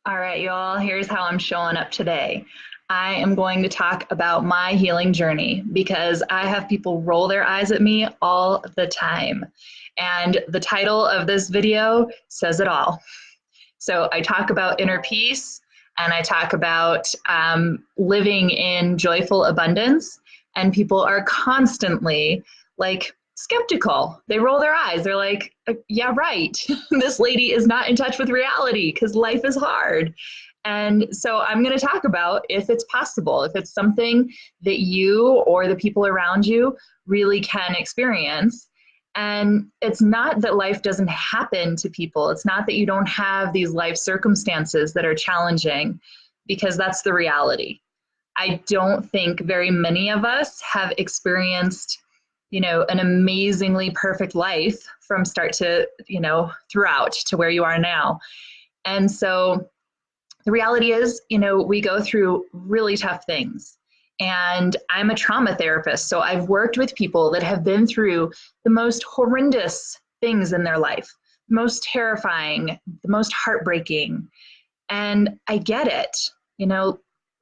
All right, y'all, here's how I'm showing up today. I am going to talk about my healing journey because I have people roll their eyes at me all the time. And the title of this video says it all. So I talk about inner peace and I talk about living in joyful abundance. And people are constantly like skeptical. They roll their eyes. They're like, yeah, right. This lady is not in touch with reality because life is hard. And so I'm going to talk about if it's possible, if it's something that you or the people around you really can experience. And it's not that life doesn't happen to people. It's not that you don't have these life circumstances that are challenging, because that's the reality. I don't think very many of us have experienced, an amazingly perfect life from start to, throughout to where you are now. And so the reality is, we go through really tough things. And I'm a trauma therapist, so I've worked with people that have been through the most horrendous things in their life, the most terrifying, the most heartbreaking. And I get it.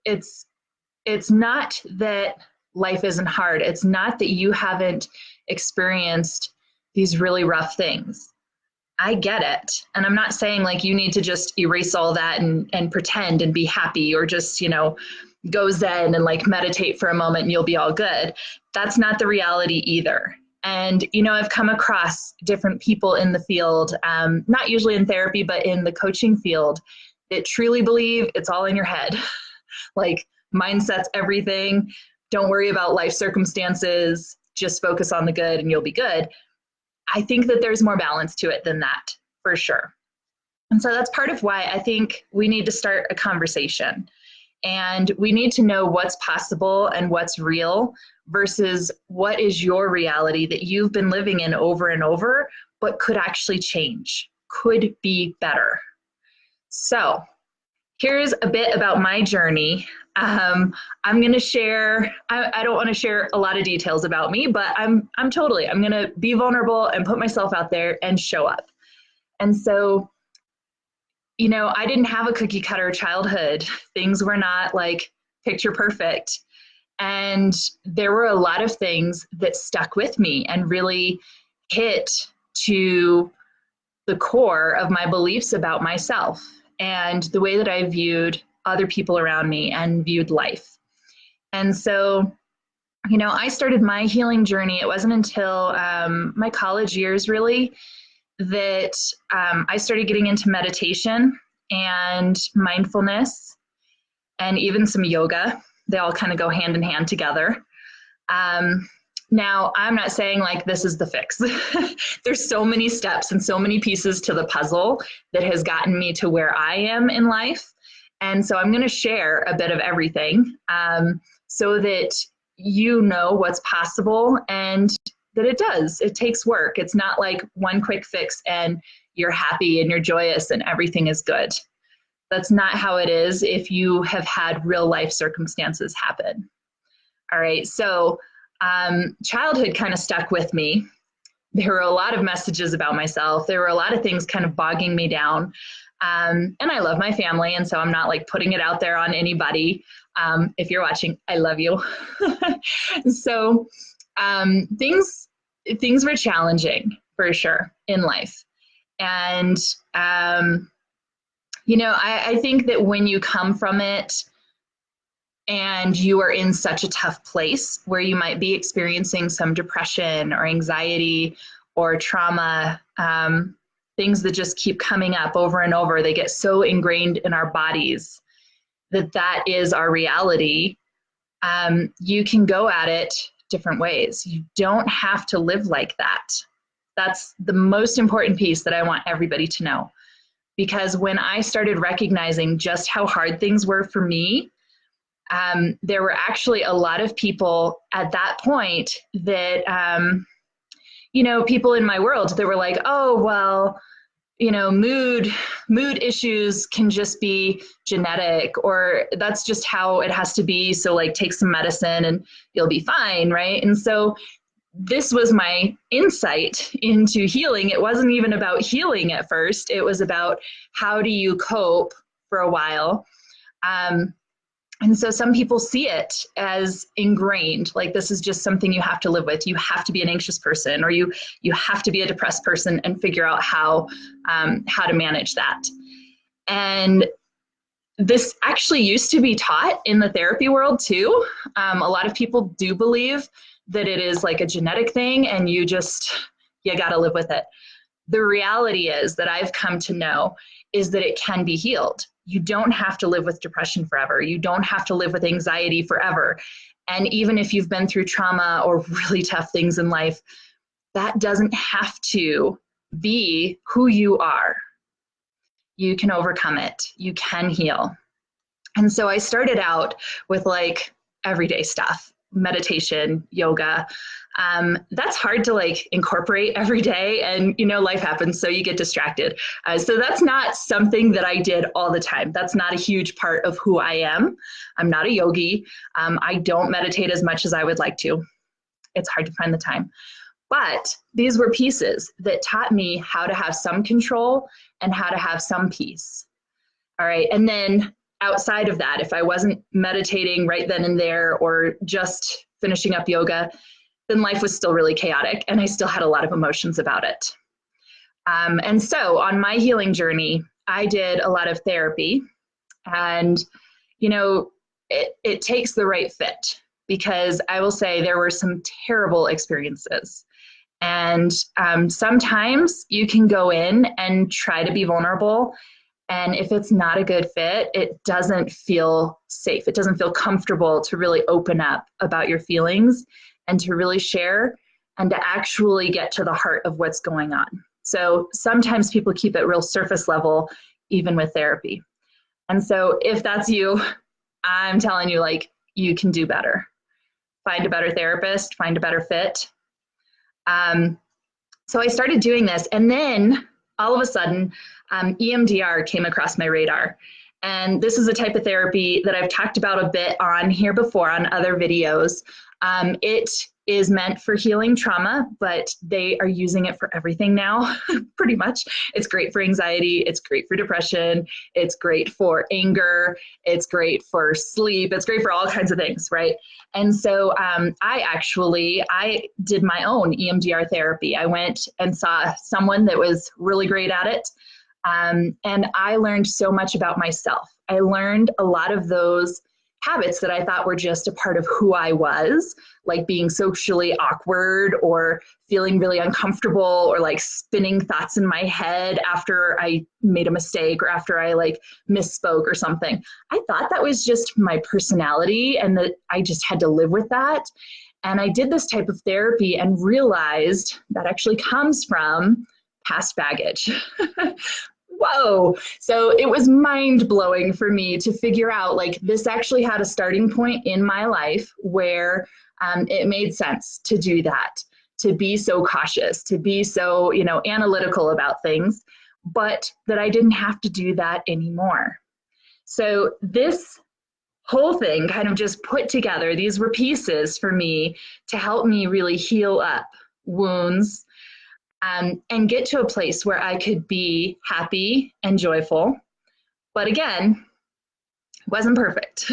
It's not that life isn't hard. It's not that you haven't experienced these really rough things. I get it. And I'm not saying like you need to just erase all that and pretend and be happy, or just, go zen and like meditate for a moment and you'll be all good. That's not the reality either. And, I've come across different people in the field, not usually in therapy, but in the coaching field, that truly believe it's all in your head. Like, mindset's everything. Don't worry about life circumstances. Just focus on the good and you'll be good. I think that there's more balance to it than that, for sure. And so that's part of why I think we need to start a conversation. And we need to know what's possible and what's real versus what is your reality that you've been living in over and over, but could actually change, could be better. So here's a bit about my journey. I'm going to share, I don't want to share a lot of details about me, but I'm going to be vulnerable and put myself out there and show up. And so, I didn't have a cookie cutter childhood. Things were not like picture perfect. And there were a lot of things that stuck with me and really hit to the core of my beliefs about myself and the way that I viewed other people around me and viewed life. And so, I started my healing journey. It wasn't until my college years, really, that I started getting into meditation and mindfulness and even some yoga. They all kind of go hand in hand together. Now, I'm not saying like this is the fix. There's so many steps and so many pieces to the puzzle that has gotten me to where I am in life. And so I'm going to share a bit of everything so that you know what's possible and that it takes work. It's not like one quick fix and you're happy and you're joyous and everything is good. That's not how it is if you have had real life circumstances happen. All right, so childhood kind of stuck with me. There were a lot of messages about myself. There were a lot of things kind of bogging me down. And I love my family, and so I'm not like putting it out there on anybody. If you're watching, I love you. So things were challenging for sure in life. And, I think that when you come from it and you are in such a tough place where you might be experiencing some depression or anxiety or trauma, things that just keep coming up over and over, they get so ingrained in our bodies that is our reality. You can go at it different ways. You don't have to live like that. That's the most important piece that I want everybody to know. Because when I started recognizing just how hard things were for me, there were actually a lot of people at that point that, people in my world that were like, oh, well, mood issues can just be genetic, or that's just how it has to be. So like take some medicine and you'll be fine, right? And so this was my insight into healing. It wasn't even about healing at first. It was about how do you cope for a while. And so some people see it as ingrained, like this is just something you have to live with. You have to be an anxious person, or you have to be a depressed person and figure out how to manage that. And this actually used to be taught in the therapy world too. A lot of people do believe that it is like a genetic thing and you got to live with it. The reality is that I've come to know is that it can be healed. You don't have to live with depression forever. You don't have to live with anxiety forever. And even if you've been through trauma or really tough things in life, that doesn't have to be who you are. You can overcome it. You can heal. And so I started out with like everyday stuff, meditation, yoga. That's hard to like incorporate every day, and life happens, so you get distracted. So that's not something that I did all the time. That's not a huge part of who I am. I'm not a yogi. I don't meditate as much as I would like to. It's hard to find the time. But these were pieces that taught me how to have some control and how to have some peace. All right. And then outside of that, if I wasn't meditating right then and there or just finishing up yoga, then life was still really chaotic and I still had a lot of emotions about it. And so on my healing journey, I did a lot of therapy, and, it takes the right fit, because I will say there were some terrible experiences. And sometimes you can go in and try to be vulnerable. And if it's not a good fit, it doesn't feel safe. It doesn't feel comfortable to really open up about your feelings and to really share and to actually get to the heart of what's going on. So sometimes people keep it real surface level, even with therapy. And so if that's you, I'm telling you, like, you can do better. Find a better therapist, find a better fit. So I started doing this, and then all of a sudden, EMDR came across my radar. And this is a type of therapy that I've talked about a bit on here before on other videos. It is meant for healing trauma, but they are using it for everything now, pretty much. It's great for anxiety. It's great for depression. It's great for anger. It's great for sleep. It's great for all kinds of things, right? And so I did my own EMDR therapy. I went and saw someone that was really great at it. And I learned so much about myself. I learned a lot of those habits that I thought were just a part of who I was, like being socially awkward or feeling really uncomfortable or like spinning thoughts in my head after I made a mistake or after I like misspoke or something. I thought that was just my personality and that I just had to live with that. And I did this type of therapy and realized that actually comes from past baggage. Whoa. So it was mind blowing for me to figure out, like, this actually had a starting point in my life where it made sense to do that, to be so cautious, to be so, analytical about things, but that I didn't have to do that anymore. So this whole thing kind of just put together, these were pieces for me to help me really heal up wounds, and get to a place where I could be happy and joyful. But again, wasn't perfect.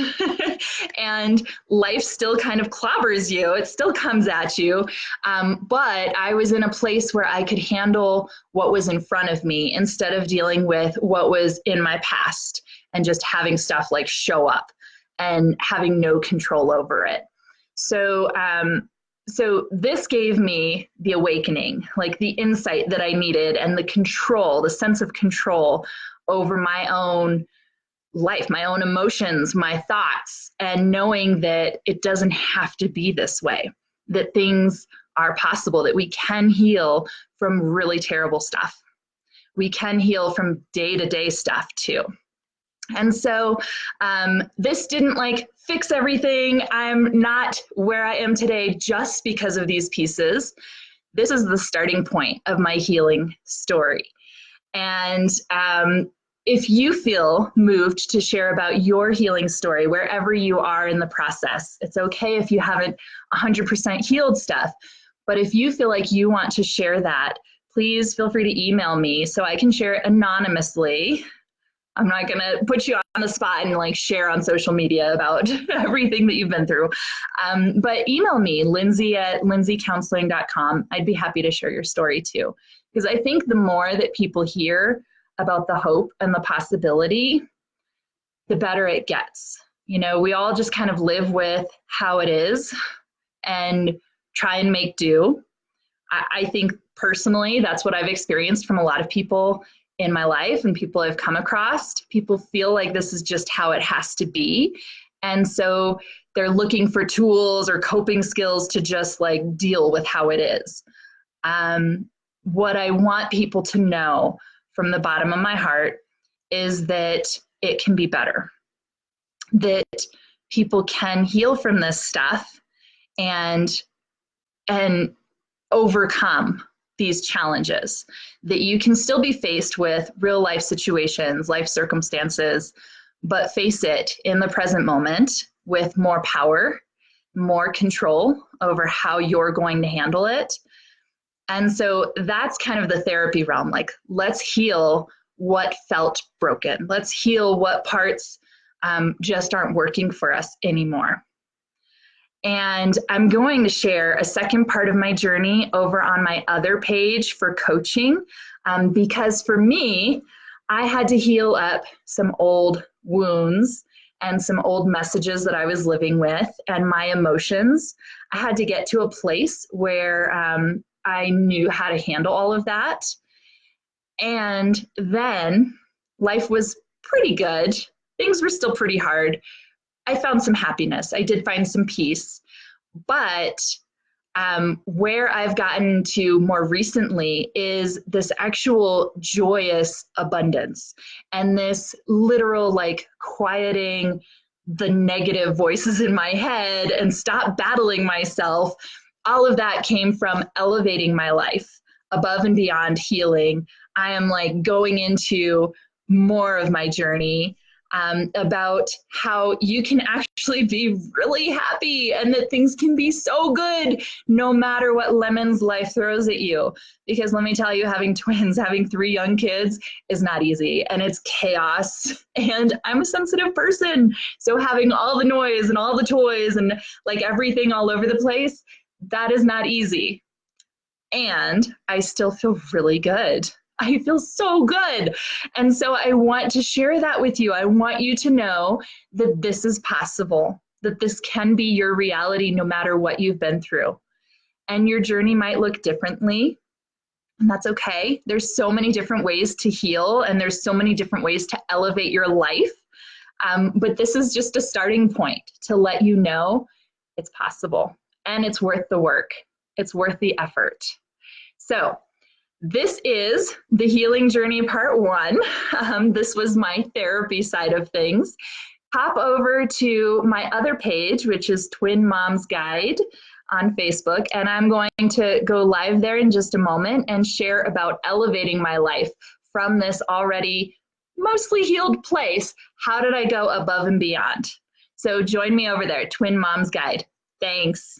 And life still kind of clobbers you. It still comes at you. But I was in a place where I could handle what was in front of me instead of dealing with what was in my past and just having stuff like show up and having no control over it. So this gave me the awakening, like the insight that I needed and the control, the sense of control over my own life, my own emotions, my thoughts, and knowing that it doesn't have to be this way, that things are possible, that we can heal from really terrible stuff. We can heal from day-to-day stuff too. And so this didn't like fix everything. I'm not where I am today just because of these pieces. This is the starting point of my healing story. And if you feel moved to share about your healing story, wherever you are in the process, it's okay if you haven't 100% healed stuff. But if you feel like you want to share that, please feel free to email me so I can share it anonymously. I'm not going to put you on the spot and like share on social media about everything that you've been through. But email me, lindsay@lindsaycounseling.com. I'd be happy to share your story too. Because I think the more that people hear about the hope and the possibility, the better it gets. You know, we all just kind of live with how it is and try and make do. I think personally, that's what I've experienced from a lot of people in my life and people I've come across. People feel like this is just how it has to be. And so they're looking for tools or coping skills to just like deal with how it is. What I want people to know from the bottom of my heart is that it can be better, that people can heal from this stuff and overcome these challenges, that you can still be faced with real life situations, life circumstances, but face it in the present moment with more power, more control over how you're going to handle it. And so that's kind of the therapy realm. Like, let's heal what felt broken. Let's heal what parts just aren't working for us anymore. And I'm going to share a second part of my journey over on my other page for coaching, because for me, I had to heal up some old wounds and some old messages that I was living with and my emotions. I had to get to a place where I knew how to handle all of that. And then life was pretty good. Things were still pretty hard. I found some happiness. I did find some peace. But where I've gotten to more recently is this actual joyous abundance and this literal like quieting the negative voices in my head and stop battling myself. All of that came from elevating my life above and beyond healing. I am like going into more of my journey about how you can actually be really happy and that things can be so good no matter what lemons life throws at you. Because let me tell you, having twins, having 3 young kids is not easy and it's chaos. And I'm a sensitive person. So having all the noise and all the toys and like everything all over the place, that is not easy. And I still feel really good. I feel so good. And so I want to share that with you. I want you to know that this is possible, that this can be your reality no matter what you've been through. And your journey might look differently, and that's okay. There's so many different ways to heal, and there's so many different ways to elevate your life. But this is just a starting point to let you know it's possible, and it's worth the work. It's worth the effort. So this is the healing journey part 1. This was my therapy side of things. Hop over to my other page, which is Twin Mom's Guide on Facebook, and I'm going to go live there in just a moment and share about elevating my life from this already mostly healed place. How did I go above and beyond? So join me over there, Twin Mom's Guide. Thanks.